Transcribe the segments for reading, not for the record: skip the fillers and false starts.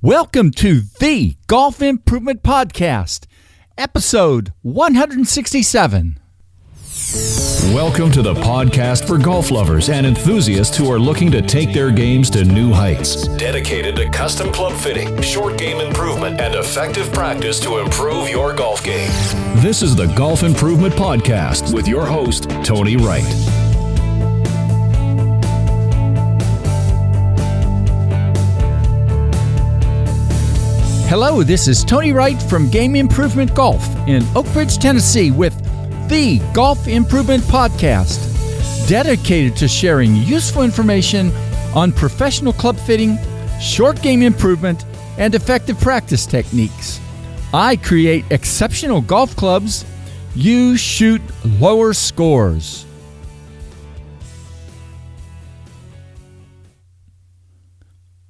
Welcome to the Golf Improvement Podcast, episode 167. Welcome to the podcast for golf lovers and enthusiasts who are looking to take their games to new heights. Dedicated to custom club fitting, short game improvement, and effective practice to improve your golf game. This is the Golf Improvement Podcast with your host, Tony Wright. Hello, this is Tony Wright from Game Improvement Golf in Oak Ridge, Tennessee with the Golf Improvement Podcast, dedicated to sharing useful information on professional club fitting, short game improvement, and effective practice techniques. I create exceptional golf clubs. You shoot lower scores.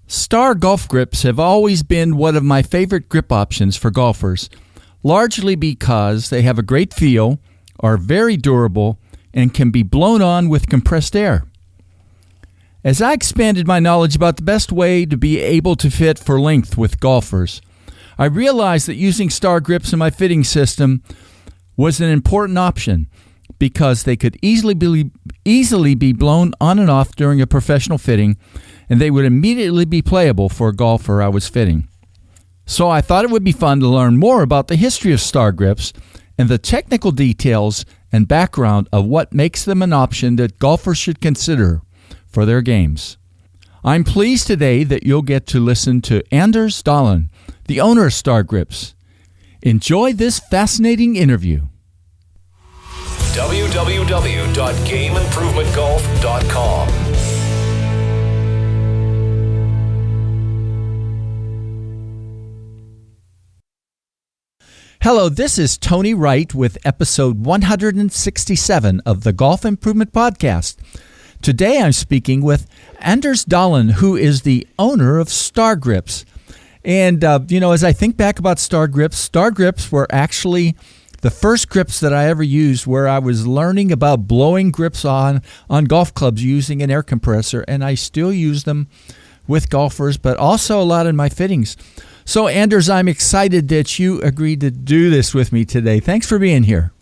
Star golf grips have always been one of my favorite grip options for golfers, largely because they have a great feel, are very durable, and can be blown on with compressed air. As I expanded my knowledge about the best way to be able to fit for length with golfers, I realized that using Star grips in my fitting system was an important option because they could easily be blown on and off during a professional fitting, and they would immediately be playable for a golfer I was fitting. So I thought it would be fun to learn more about the history of Star grips and the technical details and background of what makes them an option that golfers should consider for their games. I'm pleased today that you'll get to listen to Anders Dahlen, the owner of Star Grips. Enjoy this fascinating interview. www.gameimprovementgolf.com. Hello, this is Tony Wright with episode 167 of the Golf Improvement Podcast. Today I'm speaking with Anders Dahlen, who is the owner of Star Grips. And, as I think back about Star Grips were actually the first grips that I ever used where I was learning about blowing grips on golf clubs using an air compressor, and I still use them with golfers, but also a lot in my fittings. So, Anders, I'm excited that you agreed to do this with me today. Thanks for being here.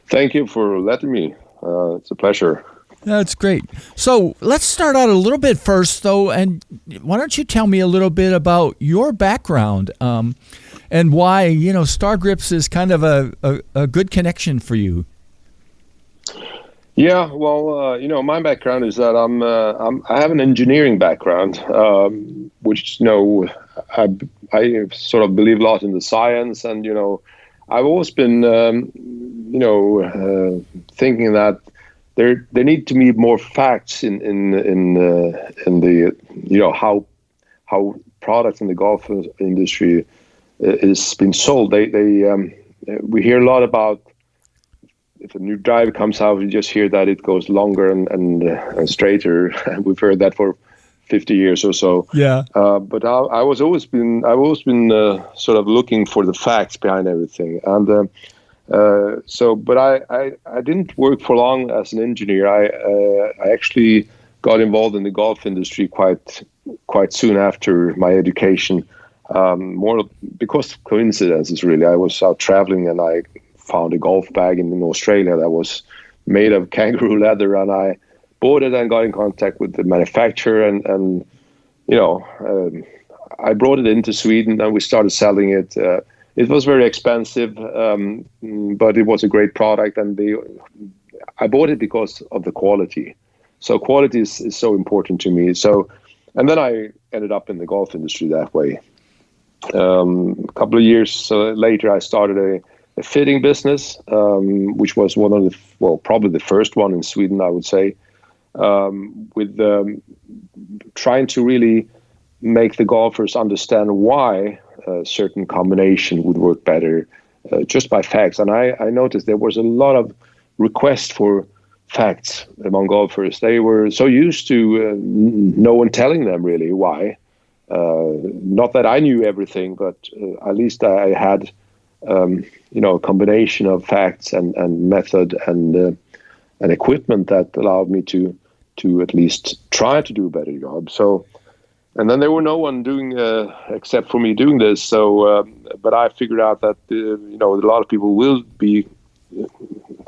Thank you for letting me. It's a pleasure. That's great. So let's start out a little bit first, though, and why don't you tell me a little bit about your background and why, Star Grips is kind of a good connection for you. Yeah, well, my background is that I have an engineering background, which I sort of believe a lot in the science, and I've always been thinking that there need to be more facts in the how products in the golf industry is being sold. We hear a lot about. If a new drive comes out, we just hear that it goes longer and straighter. We've heard that for 50 years or so. Yeah. But I've always been sort of looking for the facts behind everything. And but I didn't work for long as an engineer. I actually got involved in the golf industry quite soon after my education. More because of coincidences, really. I was out traveling and I found a golf bag in Australia that was made of kangaroo leather, and I bought it and got in contact with the manufacturer, and I brought it into Sweden and we started selling it. It was very expensive, but it was a great product, and I bought it because of the quality. So quality is so important to me. So, and then I ended up in the golf industry that way. A couple of years later, I started a fitting business, which was one of probably the first one in Sweden, I would say, with trying to really make the golfers understand why a certain combination would work better just by facts. And I noticed there was a lot of requests for facts among golfers. They were so used to no one telling them really why. Not that I knew everything, but at least I had a combination of facts and method and equipment that allowed me to at least try to do a better job. So And then there were no one doing except for me doing this. So, but I figured out that a lot of people will be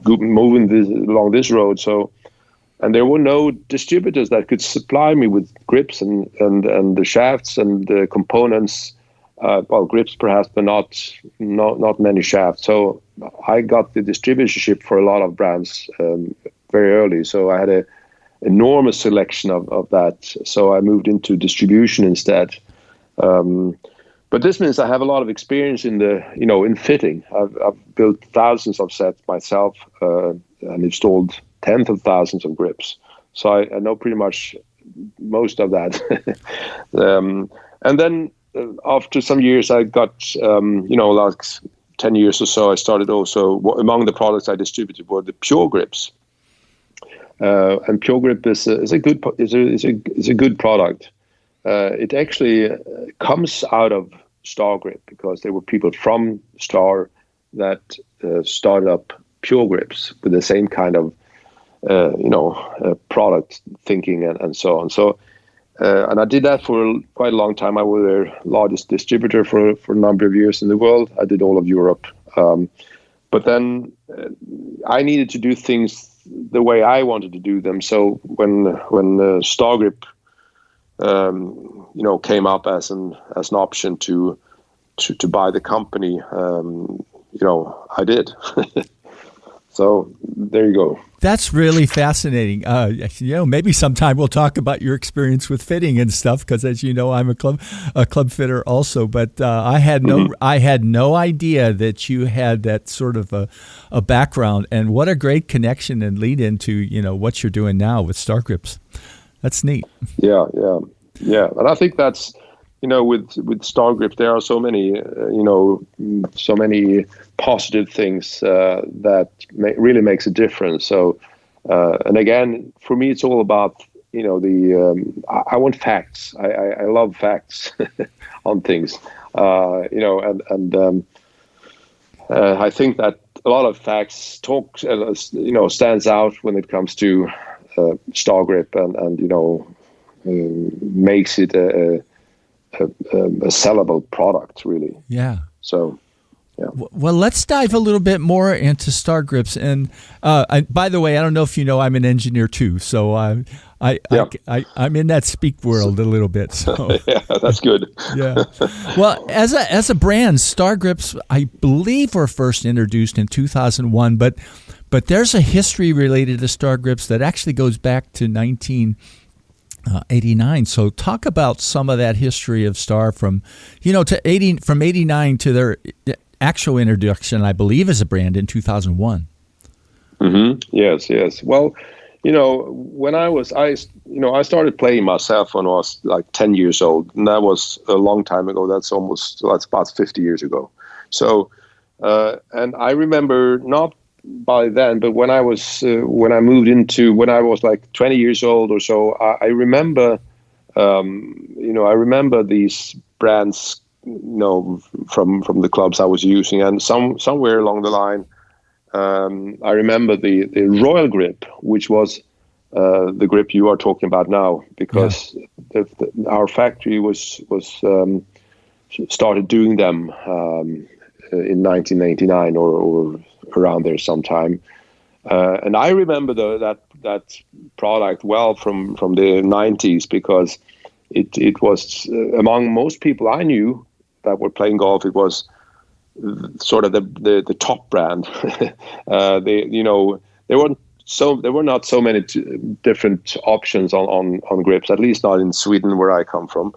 moving along this road. So, and there were no distributors that could supply me with grips and the shafts and the components. Grips perhaps, but not many shafts. So I got the distributorship for a lot of brands very early. So I had a enormous selection of that. So I moved into distribution instead. But this means I have a lot of experience in fitting. I've built thousands of sets myself and installed tens of thousands of grips. So I know pretty much most of that. And then after some years, I got, like 10 years or so, I started also, among the products I distributed were the Pure Grips. And Pure Grip is a good product. It actually comes out of Star Grip because there were people from Star that started up Pure Grips with the same kind of product thinking and so on. So and I did that for quite a long time. I was their largest distributor for a number of years in the world. I did all of Europe, but then I needed to do things the way I wanted to do them. So when Star Grip came up as an option to buy the company, I did. So there you go. That's really fascinating. Maybe sometime we'll talk about your experience with fitting and stuff, because as you know, I'm a club fitter also. But I had no idea that you had that sort of a background, and what a great connection and lead into what you're doing now with Star Grips. That's neat. Yeah. And I think that's with Star Grip, there are so many positive things that really makes a difference. So, and again, for me, it's all about I want facts. I love facts on things. I think that a lot of facts stands out when it comes to Star Grip and makes it a sellable product, really. Yeah. So, yeah. Well, let's dive a little bit more into Star Grips. And by the way, I don't know if you know, I'm an engineer too, so I'm in that speak world a little bit. So yeah, that's good. Yeah. Well, as a brand, Star Grips, I believe, were first introduced in 2001, but there's a history related to Star Grips that actually goes back to 1989. So talk about some of that history of Star from 89 to their actual introduction, I believe, as a brand in 2001. Mm-hmm. Yes. Well, when I started playing myself when I was like 10 years old, and that was a long time ago. That's about 50 years ago. So, and I remember not by then, but when I was when I was like 20 years old or so, I remember these brands from the clubs I was using, and somewhere along the line I remember the Royal Grip, which was the grip you are talking about now, because our factory was started doing them in 1999 or around there sometime, and I remember that product well from the 90s, because it was among most people I knew that were playing golf, it was sort of the top brand. There were not so many different options on grips, at least not in Sweden where I come from.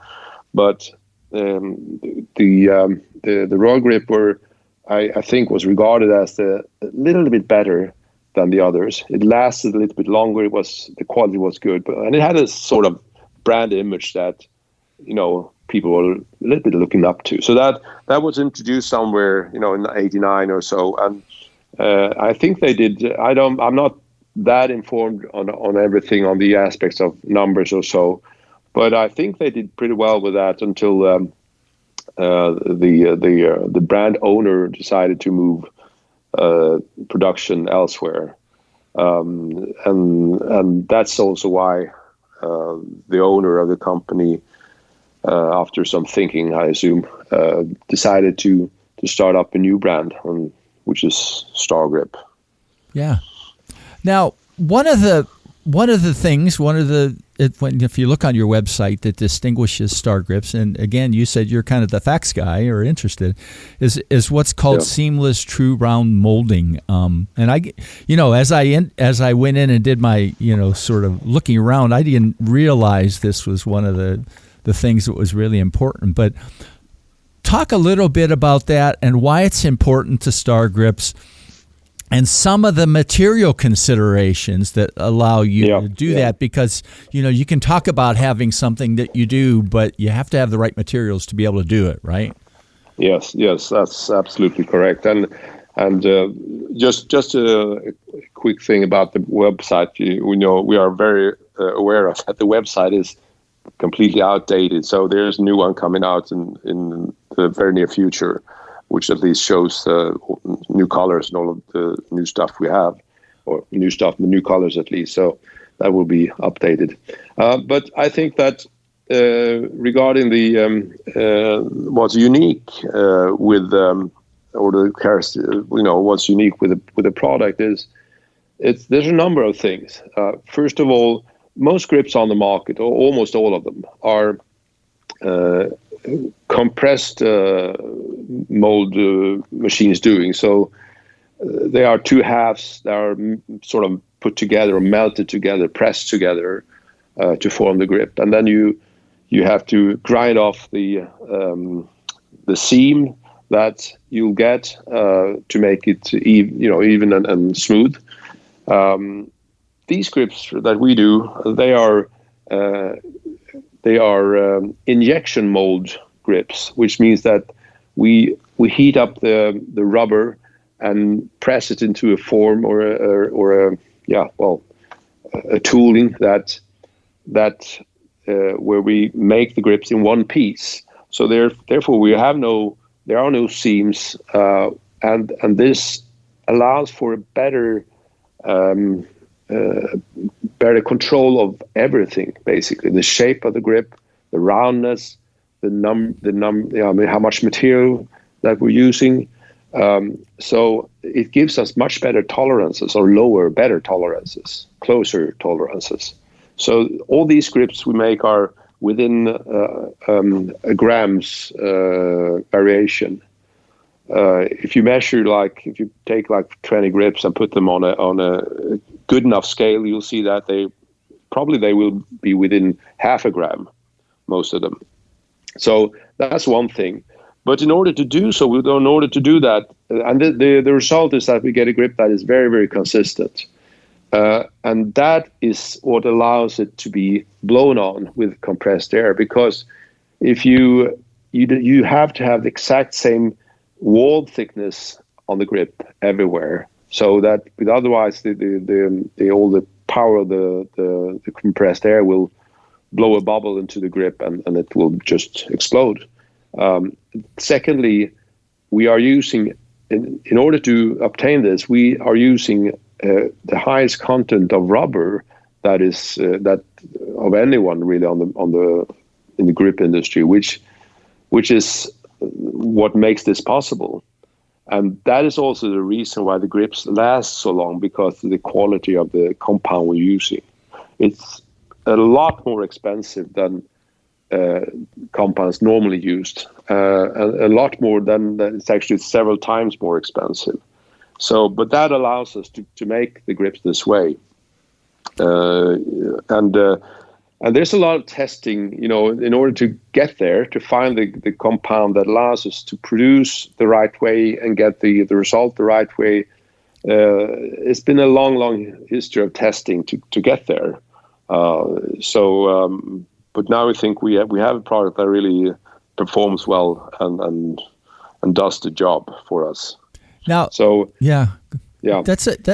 But the Royal Grip I think was regarded as a little bit better than the others. It lasted a little bit longer. The quality was good, and it had a sort of brand image that people were a little bit looking up to. So that was introduced somewhere in 89 or so, and I think they did. I'm not that informed on everything, on the aspects of numbers or so, but I think they did pretty well with that until the brand owner decided to move production elsewhere, and that's also why the owner of the company after some thinking, I assume, decided to start up a new brand, which is Star Grip. Yeah. Now, one of the things, if you look on your website that distinguishes Star Grips, and again, you said you're kind of the facts guy or interested, is what's called seamless true round molding. And I, as I went in and did my, sort of looking around, I didn't realize this was one of the things that was really important. But talk a little bit about that and why it's important to Star Grips, and some of the material considerations that allow you to do that, because, you can talk about having something that you do, but you have to have the right materials to be able to do it, right? Yes, that's absolutely correct. And just a quick thing about the website, we are very aware of that the website is completely outdated. So there's a new one coming out in the very near future, which at least shows new colors and all of the new stuff we have, or new stuff, the new colors at least. So that will be updated. But I think that regarding the what's unique with what's unique with the product is there's a number of things. First of all, most grips on the market, or almost all of them, are compressed mold machines doing. So they are two halves that are sort of put together or melted together, pressed together to form the grip. And then you have to grind off the seam that you'll get to make it even and smooth. These grips that we do, they are injection mold grips, which means that we heat up the rubber and press it into a form or a tooling that where we make the grips in one piece. So therefore there are no seams, and this allows for a better control of everything, basically the shape of the grip, the roundness, how much material that we're using. So it gives us much better tolerances, or better tolerances, closer tolerances. So all these grips we make are within a gram's variation. If you measure, if you take 20 grips and put them on a good enough scale, you'll see that they will be within half a gram, most of them. So that's one thing. But in order to do that, and the result is that we get a grip that is very, very consistent. And that is what allows it to be blown on with compressed air, because if you have to have the exact same wall thickness on the grip everywhere, so that otherwise all the power of the compressed air will blow a bubble into the grip and it will just explode. Secondly, we are using, in order to obtain this, we are using the highest content of rubber that of anyone really in the grip industry, which is what makes this possible. And that is also the reason why the grips last so long, because of the quality of the compound we're using. It's a lot more expensive than compounds normally used, and a lot more than it's actually several times more expensive. So, but that allows us to make the grips this way. And there's a lot of testing, in order to get there, to find the compound that allows us to produce the right way and get the result the right way. It's been a long history of testing to get there. But now we think we have a product that really performs well and does the job for us. Now, that's it.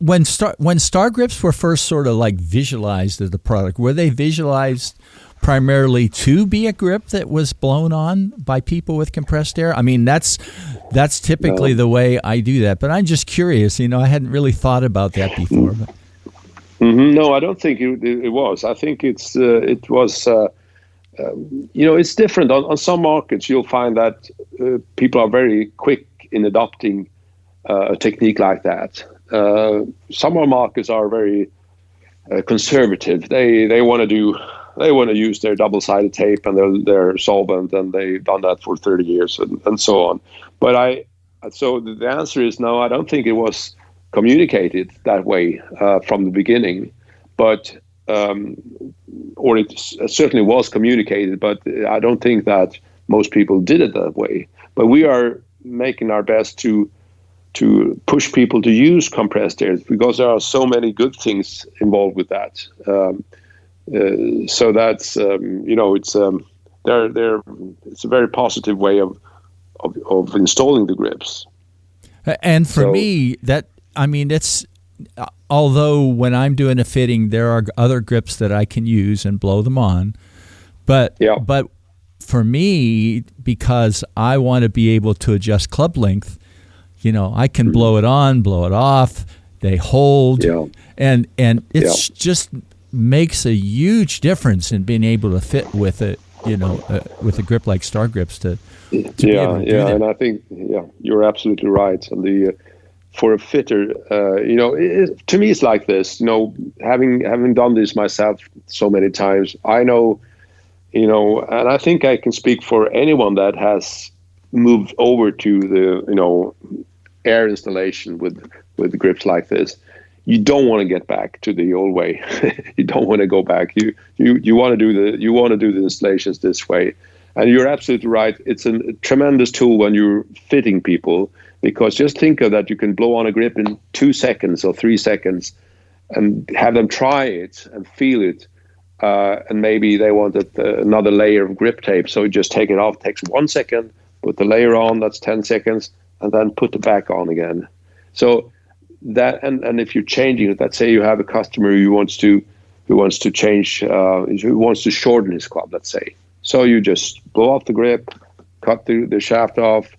When Star Grips were first sort of visualized as the product, were they visualized primarily to be a grip that was blown on by people with compressed air? I mean, that's typically the way I do that. But I'm just curious. I hadn't really thought about that before. Mm-hmm. No, I don't think it was. I think it was it's different. On some markets, you'll find that people are very quick in adopting a technique like that. Some of our markets are very conservative. They want to use their double-sided tape and their solvent, and they've done that for 30 years and so on. So the answer is no. I don't think it was communicated that way from the beginning, but or it certainly was communicated, but I don't think that most people did it that way. But we are making our best to push people to use compressed air, because there are so many good things involved with that. So that's it's a very positive way of installing the grips. And for me, it's although when I'm doing a fitting, there are other grips that I can use and blow them on, but for me, because I want to be able to adjust club length, I can blow it on, blow it off. They hold, and it's just makes a huge difference in being able to fit with it. With a grip like Star Grips to be able to do that. And I think you're absolutely right. And for a fitter, to me it's like this. Having done this myself so many times, I know, and I think I can speak for anyone that has moved over to the air installation with grips like this. You don't want to get back to the old way. You don't want to go back. You want to do the installations this way. And you're absolutely right. It's a tremendous tool when you're fitting people, because just think of that. You can blow on a grip in 2 seconds or 3 seconds and have them try it and feel it. And maybe they wanted another layer of grip tape. So you just take it off, takes 1 second, put the layer on, that's 10 seconds, and then put it back on again. So that, and if you're changing it, let's say you have a customer who wants to change, who wants to shorten his club, let's say. So you just blow off the grip, cut the shaft off,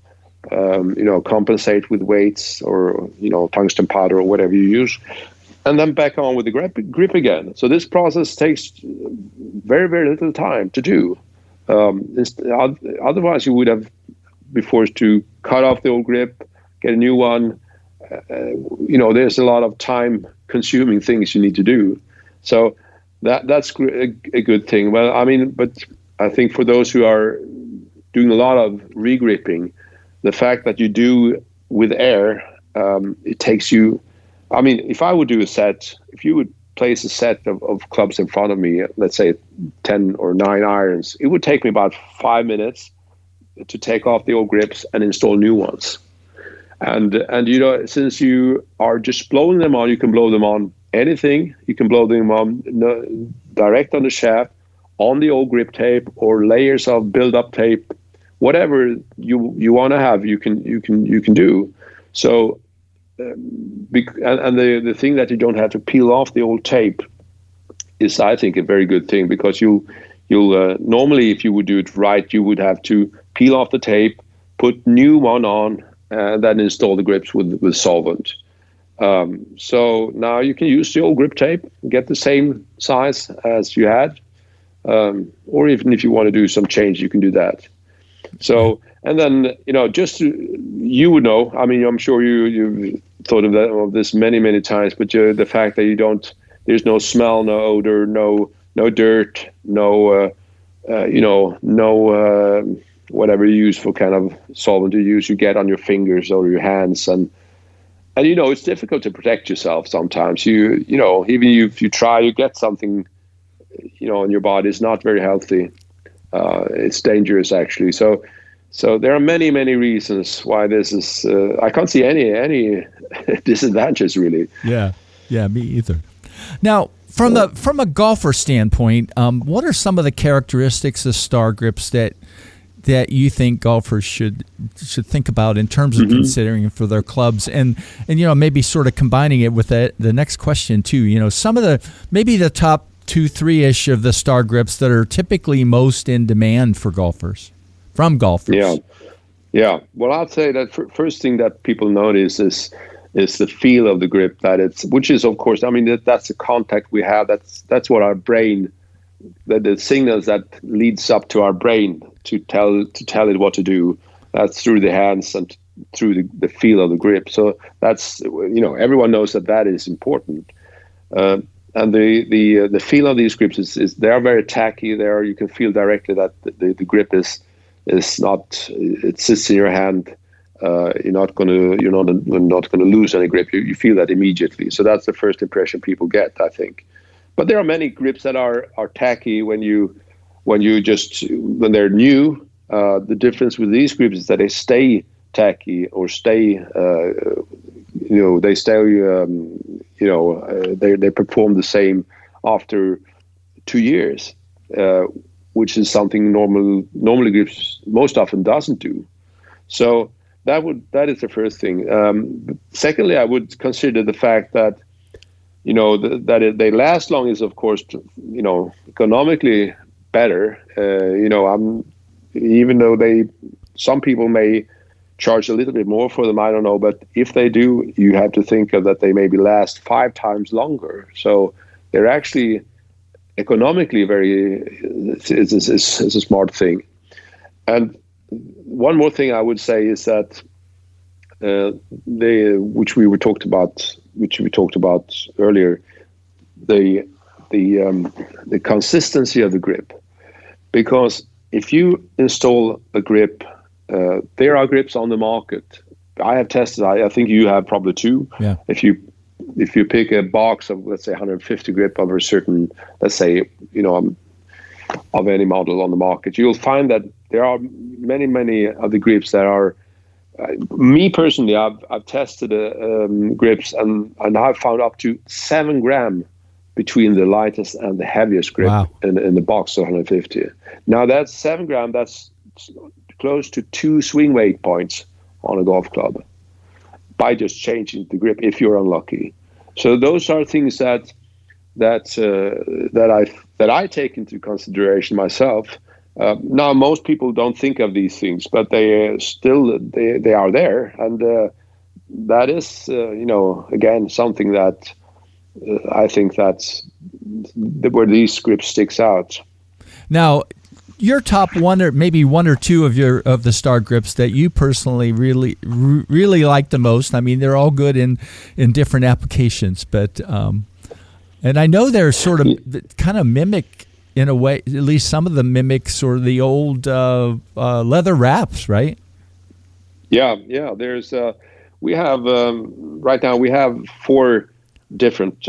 compensate with weights or tungsten powder or whatever you use, and then back on with the grip again. So this process takes very, very little time to do. Otherwise, you would have been forced to cut off the old grip, get a new one. There's a lot of time-consuming things you need to do. So that's a good thing. Well, but I think for those who are doing a lot of regripping, the fact that you do with air, it takes you. If I would do a set, if you would place a set of clubs in front of me, let's say 10 or 9 irons, it would take me about 5 minutes to take off the old grips and install new ones. And since you are just blowing them on, you can blow them on anything. You can blow them on direct on the shaft, on the old grip tape, or layers of build-up tape, whatever you want to have, you can do. So, and the thing that you don't have to peel off the old tape is, I think, a very good thing, because you'll normally, if you would do it right, you would have to peel off the tape, put new one on, and then install the grips with solvent. So now you can use the old grip tape, get the same size as you had, or even if you want to do some change, you can do that. So, and then, you would know, I'm sure you've thought of this many times, but the fact that there's no smell, no odor, no dirt, no whatever you use for kind of solvent you get on your fingers or your hands. And it's difficult to protect yourself sometimes. Even if you try, you get something, in your body. It's not very healthy. It's dangerous, actually. So there are many reasons why this is. I can't see any disadvantages, really. Yeah, me either. Now, from a golfer standpoint, what are some of the characteristics of Star Grips that you think golfers should think about in terms of considering for their clubs, and maybe sort of combining it with the next question too? Some of the top 2-3-ish of the Star Grips that are typically most in demand from golfers. Yeah. Well, I'd say that first thing that people notice is the feel of the grip, which is, of course, that's the contact we have. That's what our brain the signals that leads up to our brain to tell it what to do. That's through the hands and through the feel of the grip. So that's, everyone knows that is important. And the feel of these grips is they are very tacky. There you can feel directly that the grip is not, it sits in your hand. You're not gonna lose any grip. You feel that immediately. So that's the first impression people get, I think. But there are many grips that are tacky when they're new. The difference with these grips is that they stay tacky or stay, they stay, they perform the same after 2 years, which is something normally grips most often doesn't do. So that is the first thing. Secondly, I would consider the fact that they last long is, of course, economically better. Even though some people may charge a little bit more for them, I don't know, but if they do, you have to think of that they maybe last 5 times longer. So they're actually economically it's a smart thing. And one more thing I would say is that which we talked about earlier, the consistency of the grip. Because if you install a grip, there are grips on the market. I have tested. I think you have probably too. Yeah. If you pick a box of, let's say, 150 grip of a certain, let's say, of any model on the market, you'll find that there are many of the grips that are. Me personally, I've tested grips and I've found up to 7 grams between the lightest and the heaviest grip. Wow. in the box of 150. Now that's 7 grams. That's close to 2 swing weight points on a golf club by just changing the grip if you're unlucky. So those are things that I take into consideration myself. Now most people don't think of these things, but they are there, and that is again something that I think that's where these grips sticks out. Now, your top one or maybe one or two of the Star grips that you personally really like the most. I mean, they're all good in different applications, but and I know they're sort of kind of mimic in a way. At least some of them mimic sort of the old leather wraps, right? Yeah. There's we have right now we have 4 different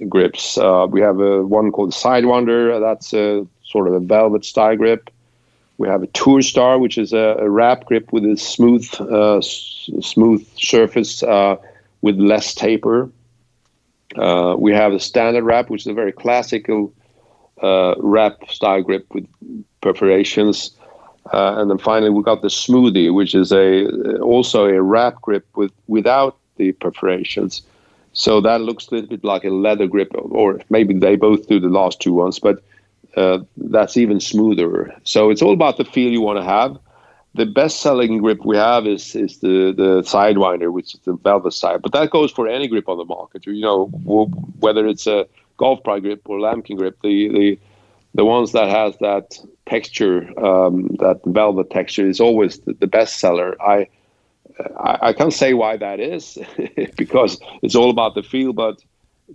grips. We have one called Sidewinder. That's sort of a velvet style grip. We have a Tour Star, which is a wrap grip with a smooth surface with less taper. We have a standard wrap, which is a very classical wrap style grip with perforations. And then finally, we got the Smoothie, which is also a wrap grip without the perforations. So that looks a little bit like a leather grip, or maybe they both do, the last 2 ones, but that's even smoother. So it's all about the feel you want to have. The best-selling grip we have is the Sidewinder, which is the velvet side. But that goes for any grip on the market. Whether it's a golf pro grip or lambkin grip, the ones that has that texture, that velvet texture, is always the best seller. I can't say why that is, because it's all about the feel, but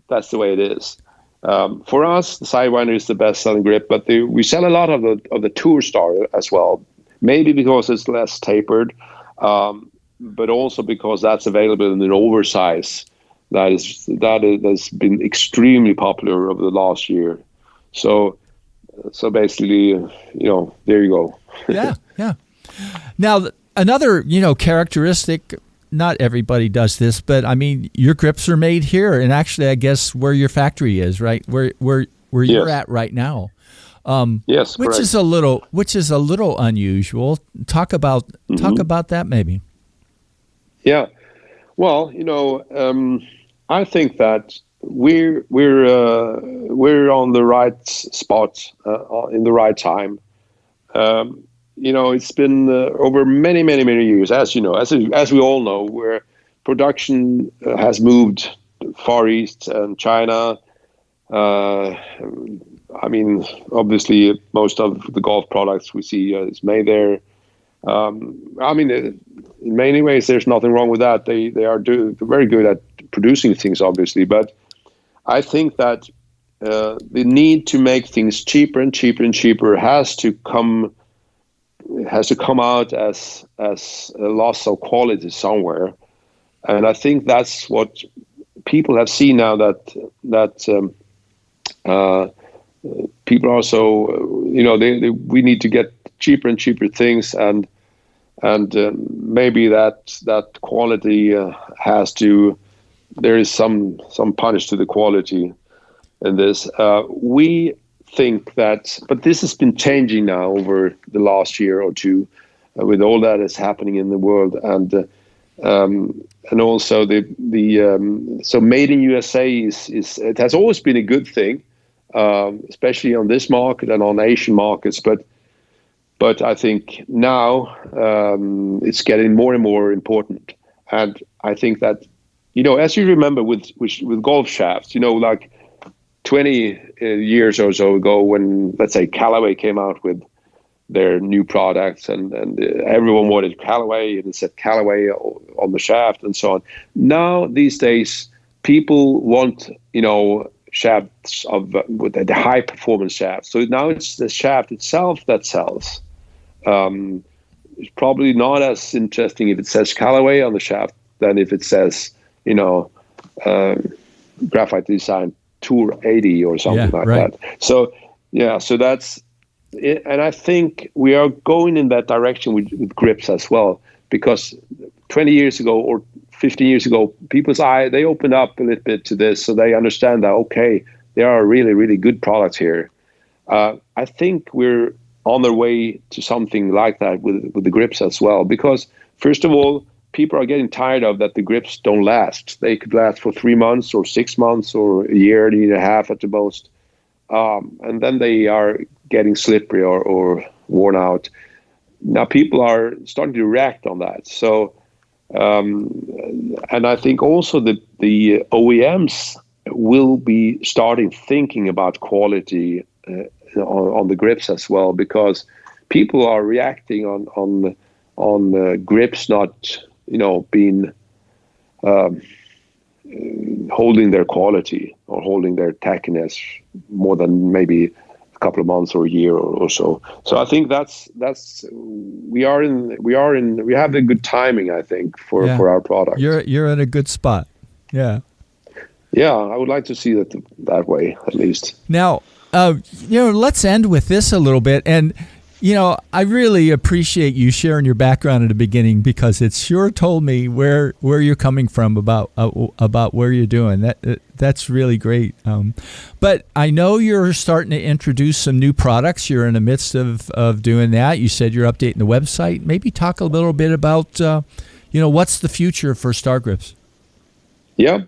that's the way it is. For us, the Sidewinder is the best-selling grip, but we sell a lot of the Tour Star as well. Maybe because it's less tapered, but also because that's available in an oversize that has been extremely popular over the last year. So basically, there you go. Yeah. Now, another, characteristic, not everybody does this, but I mean, your grips are made here, and actually, I guess where your factory is, right? Where you're at right now. Yes, which is a little unusual. Talk about that maybe. Yeah. Well, I think that we're on the right spot in the right time. It's been over many years, as you know, as we all know, where production has moved Far East and China. I mean, obviously, most of the golf products we see is made there. I mean, in many ways, there's nothing wrong with that. They're very good at producing things, obviously. But I think that the need to make things cheaper and cheaper and cheaper has to come out as a loss of quality somewhere. And I think that's what people have seen now, that people are so, we need to get cheaper and cheaper things, and maybe that quality there is some punish to the quality in this. We think that, but this has been changing now over the last year or two, with all that is happening in the world, and also so made in USA is it has always been a good thing, especially on this market and on Asian markets, but I think now it's getting more and more important. And I think that, as you remember with golf shafts, like 20 years or so ago, when, let's say, Callaway came out with their new products, and everyone wanted Callaway, and it said Callaway on the shaft and so on. Now, these days, people want, shafts with the high performance shafts. So now it's the shaft itself that sells. It's probably not as interesting if it says Callaway on the shaft than if it says, Graphite Design Tour 80 or something that. So that's it. And I think we are going in that direction with grips as well, because 20 years ago or 15 years ago, people's eye, they opened up a little bit to this, so they understand that, okay, there are really, really good products here. I think we're on their way to something like that with the grips as well, because first of all, people are getting tired of that the grips don't last. They could last for 3 months or 6 months or a year and a half at the most. And then they are getting slippery or worn out. Now people are starting to react on that. So, and I think also the OEMs will be starting thinking about quality on the grips as well, because people are reacting on grips not, being holding their quality or holding their tackiness more than maybe a couple of months or a year or so. So I think we have the good timing, I think, for our product. You're in a good spot. Yeah. Yeah, I would like to see it that way, at least. Now, let's end with this a little bit. And, I really appreciate you sharing your background at the beginning, because it sure told me where you're coming from about where you're doing. That's really great. But I know you're starting to introduce some new products. You're in the midst of doing that. You said you're updating the website. Maybe talk a little bit about, what's the future for Star Grips? Yeah.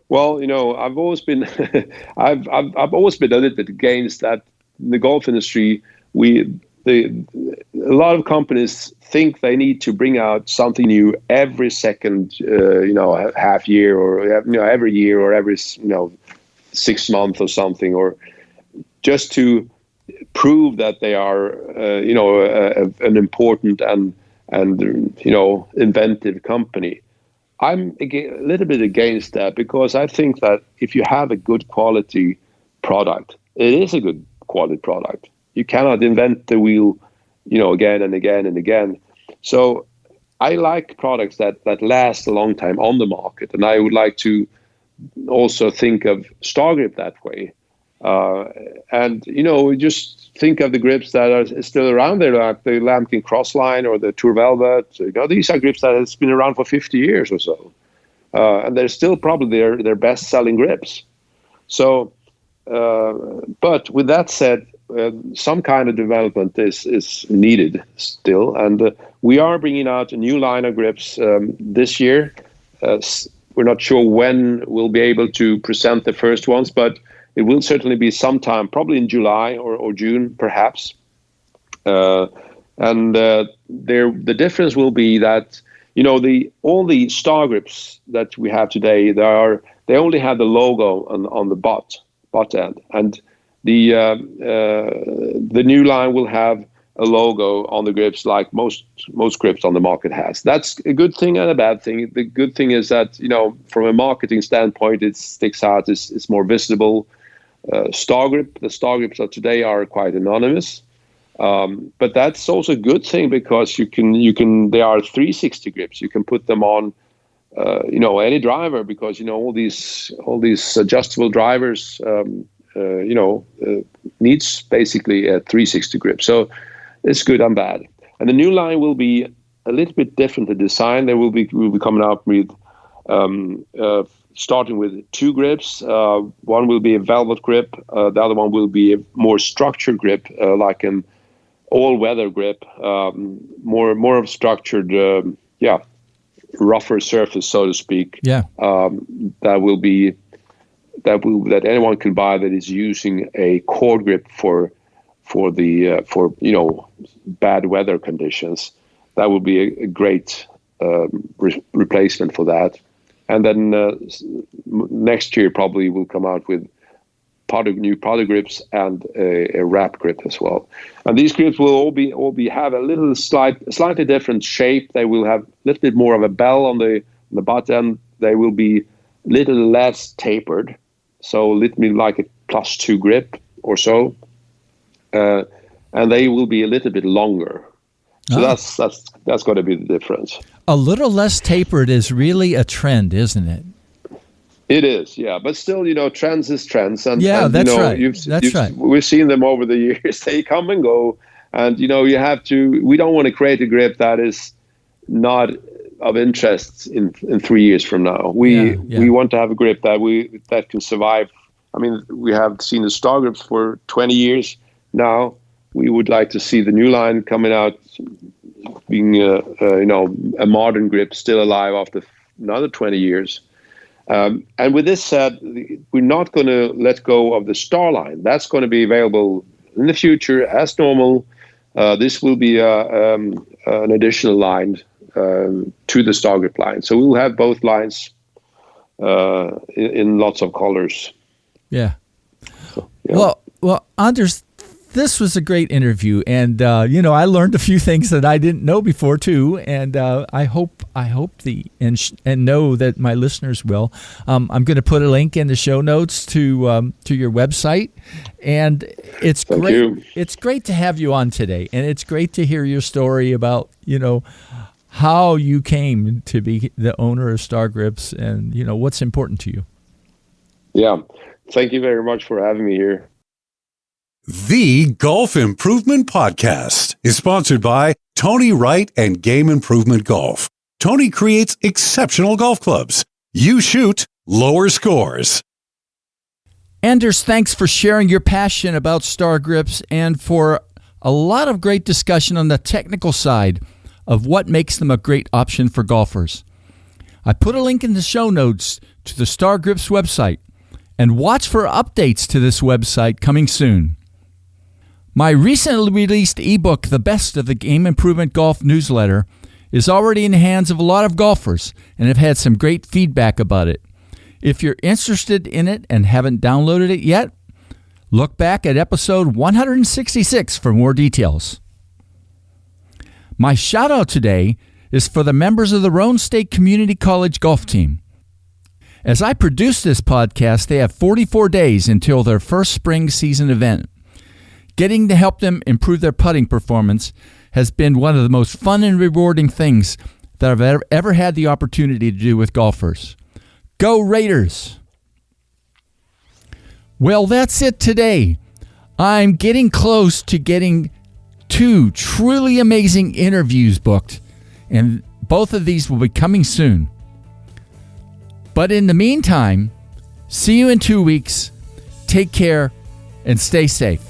Well, I've always been I've always been a little bit against that. In the golf industry, a lot of companies think they need to bring out something new every second, half year, or every year, or every 6 months or something, or just to prove that they are an important and inventive company. I'm a little bit against that, because I think that if you have a good quality product, it is a good quality product. You cannot invent the wheel, again and again and again. So I like products that last a long time on the market, and I would like to also think of Star Grip that way. And just think of the grips that are still around there, like the Lambkin Crossline or the Tour Velvet. These are grips that has been around for 50 years or so, and they're still probably their best-selling grips. So, but with that said, some kind of development is needed still, and we are bringing out a new line of grips this year. We're not sure when we'll be able to present the first ones, but it will certainly be sometime, probably in July or June, perhaps. The difference will be that all the Star Grips that we have today, they only have the logo on the butt end, and The new line will have a logo on the grips like most grips on the market has. That's a good thing and a bad thing. The good thing is that, from a marketing standpoint, it sticks out, it's more visible. The Star grips of today are quite anonymous. But that's also a good thing because you can they are 360 grips. You can put them on any driver because all these adjustable drivers needs basically a 360 grip. So it's good and bad. And the new line will be a little bit different. The design we'll be coming out with starting with 2 grips. One will be a velvet grip. The other one will be a more structured grip, like an all-weather grip, more of structured, rougher surface, so to speak. Yeah. That anyone can buy that is using a cord grip for bad weather conditions. That would be a great replacement for that. And then next year probably we'll come out with new powder grips and a wrap grip as well. And these grips will all have a slightly different shape. They will have a little bit more of a bell on the butt end. They will be a little less tapered, so a little bit like a +2 grip or so. And they will be a little bit longer. So that's got to be the difference. A little less tapered is really a trend, isn't it? It is, yeah. But still, trends is trends. And, that's right. That's right. We've seen them over the years. They come and go. And, we don't want to create a grip that is not of interest in 3 years from now. We want to have a grip that can survive. I mean, we have seen the Star grips for 20 years now. We would like to see the new line coming out being a modern grip still alive after another 20 years. And with this said, we're not going to let go of the Star line. That's going to be available in the future as normal. This will be an additional line to the Star grip line. So we'll have both lines in lots of colors. Yeah. So, yeah. Well, Anders, this was a great interview, and I learned a few things that I didn't know before too, and I hope and know that my listeners will. I'm going to put a link in the show notes to your website, and it's Thank great. you. It's great to have you on today, and it's great to hear your story about how you came to be the owner of Star Grips, and what's important to you. Yeah, thank you very much for having me here. The Golf Improvement Podcast is sponsored by Tony Wright and Game Improvement Golf. Tony creates exceptional golf clubs. You shoot lower scores. Anders, thanks for sharing your passion about Star Grips and for a lot of great discussion on the technical side of what makes them a great option for golfers. I put a link in the show notes to the Star Grips website, and watch for updates to this website coming soon. My recently released ebook, The Best of the Game Improvement Golf Newsletter, is already in the hands of a lot of golfers and have had some great feedback about it. If you're interested in it and haven't downloaded it yet, look back at episode 166 for more details. My shout out today is for the members of the Roane State Community College golf team. As I produce this podcast, they have 44 days until their first spring season event. Getting to help them improve their putting performance has been one of the most fun and rewarding things that I've ever had the opportunity to do with golfers. Go Raiders! Well, that's it today. I'm getting close to getting 2 truly amazing interviews booked, and both of these will be coming soon. But in the meantime, see you in 2 weeks. Take care and stay safe.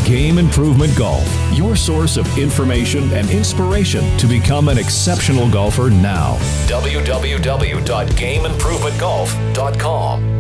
Game Improvement Golf, your source of information and inspiration to become an exceptional golfer now. www.gameimprovementgolf.com